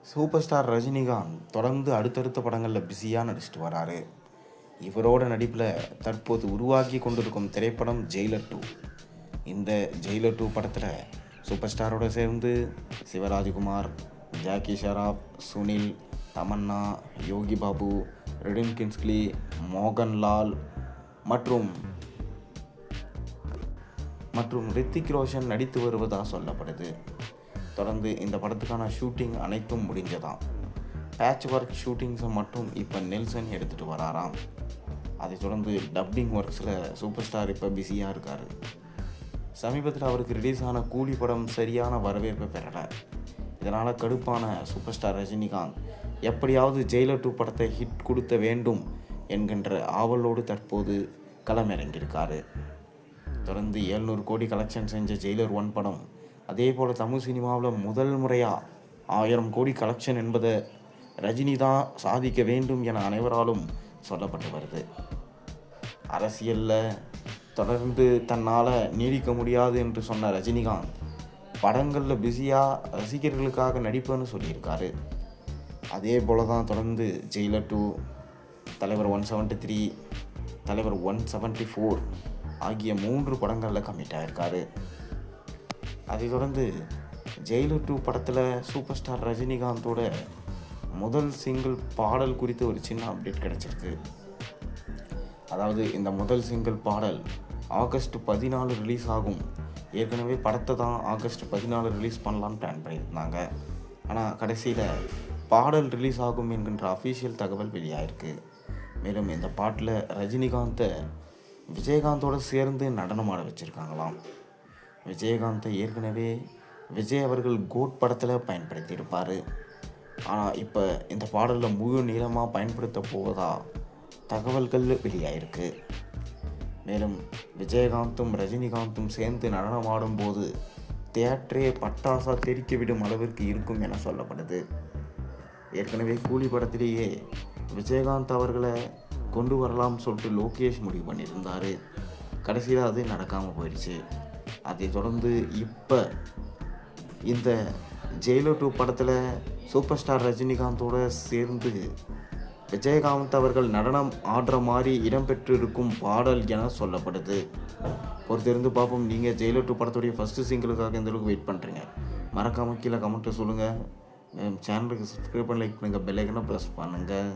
Super star Rajinikanth தொடர்ந்து அடுத்தடுத்த படங்களில் பிஸியாக நடிச்சிட்டு வராரு. இவரோட நடிப்பில் தற்போது உருவாக்கி கொண்டிருக்கும் திரைப்படம் ஜெயிலர் 2. இந்த ஜெயிலர் 2 படத்தில் சூப்பர் ஸ்டாரோடு சேர்ந்து Shivarajkumar, Jackie Shroff, Sunil, Tamannaah, Yogi Babu, written Kingsley, Mohanlal மற்றும் ரித்திக் ரோஷன் நடித்து வருவதாக சொல்லப்படுது. தொடர்ந்து இந்த படத்துக்கான ஷூட்டிங் அனைத்தும் முடிஞ்சதாம். பேட்ச் ஒர்க் ஷூட்டிங்ஸை மட்டும் இப்போ நெல்சன் எடுத்துகிட்டு வராராம். அதைத் தொடர்ந்து டப்பிங் ஒர்க்ஸில் சூப்பர் ஸ்டார் இப்போ பிஸியாக இருக்கார். சமீபத்தில் அவருக்கு ரிலீஸ் ஆன கூலி படம் சரியான வரவேற்பை பெறலை. இதனால் கடுப்பான சூப்பர் ஸ்டார் ரஜினிகாந்த் எப்படியாவது ஜெயிலர் 2 படத்தை ஹிட் கொடுத்த வேண்டும் என்கின்ற ஆவலோடு தற்போது களமிறங்கியிருக்காரு. தொடர்ந்து 700 கோடி கலெக்ஷன் செஞ்ச ஜெயிலர் 1 படம் அதே போல் தமிழ் சினிமாவில் முதல் முறையாக 1000 கோடி கலெக்ஷன் என்பதை ரஜினி தான் சாதிக்க வேண்டும் என அனைவராலும் சொல்லப்பட்டு வருது. அரசியலில் தொடர்ந்து தன்னால் நீடிக்க முடியாது என்று சொன்ன ரஜினிகாந்த் படங்களில் பிஸியாக ரசிகர்களுக்காக நடிப்பேன்னு சொல்லியிருக்காரு. அதே போல தான் தொடர்ந்து ஜெயிலர் 2, தலைவர் 173, தலைவர் 174 ஆகிய 3 படங்களில் கமிட் ஆகியிருக்காரு. அதைத் தொடர்ந்து ஜெயிலர் 2 படத்தில் சூப்பர் ஸ்டார் ரஜினிகாந்தோட முதல் சிங்கிள் பாடல் குறித்து ஒரு சின்ன அப்டேட் கிடச்சிருக்கு. அதாவது இந்த முதல் சிங்கிள் பாடல் ஆகஸ்ட் 14 ரிலீஸ் ஆகும். ஏற்கனவே படத்தை தான் ஆகஸ்ட் 14 ரிலீஸ் பண்ணலான்னு பிளான் பண்ணியிருந்தாங்க. ஆனால் கடைசியில் பாடல் ரிலீஸ் ஆகும் என்கின்ற அஃபீஷியல் தகவல் வெளியாகிருக்கு. மேலும் இந்த பாட்டில் ரஜினிகாந்தை விஜயகாந்தோடு சேர்ந்து நடனமாட வச்சுருக்காங்களாம். விஜயகாந்தை ஏற்கனவே விஜய் அவர்கள் கோட் படத்தில் பயன்படுத்தியிருப்பார். ஆனால் இப்போ இந்த பாடலில் முழு நீளமாக பயன்படுத்த போவதா தகவல்கள் வெளியாயிருக்கு. மேலும் விஜயகாந்தும் ரஜினிகாந்தும் சேர்ந்து நடனமாடும்போது தியேட்டரே பட்டாசா தெறிக்க விடும் அளவிற்கு இருக்கும் என சொல்லப்படுது. ஏற்கனவே கூலி படத்திலேயே விஜயகாந்த் அவர்களை கொண்டு வரலாம்னு சொல்லிட்டு லோகேஷ் முடிவு பண்ணியிருந்தார். கடைசியில் அது நடக்காமல் போயிடுச்சு. அதை தொடர்ந்து இப்போ இந்த ஜெயிலர் 2 படத்தில் சூப்பர் ஸ்டார் ரஜினிகாந்தோடு சேர்ந்து விஜயகாந்த் அவர்கள் நடனம் ஆடுற மாதிரி இடம்பெற்றிருக்கும் பாடல் என சொல்லப்படுது. பொறுத்திருந்து பார்ப்போம். நீங்கள் ஜெயிலர் 2 படத்துடைய ஃபஸ்ட்டு சிங்கிளுக்காக எந்த அளவுக்கு வெயிட் பண்ணுறீங்க? மறக்காமல் கீழே கமெண்ட்டை சொல்லுங்கள். சேனலுக்கு சப்ஸ்கிரைப் பண்ணி லைக் பண்ணுங்கள், பெல் ஐக்கனை ப்ரெஸ் பண்ணுங்கள்.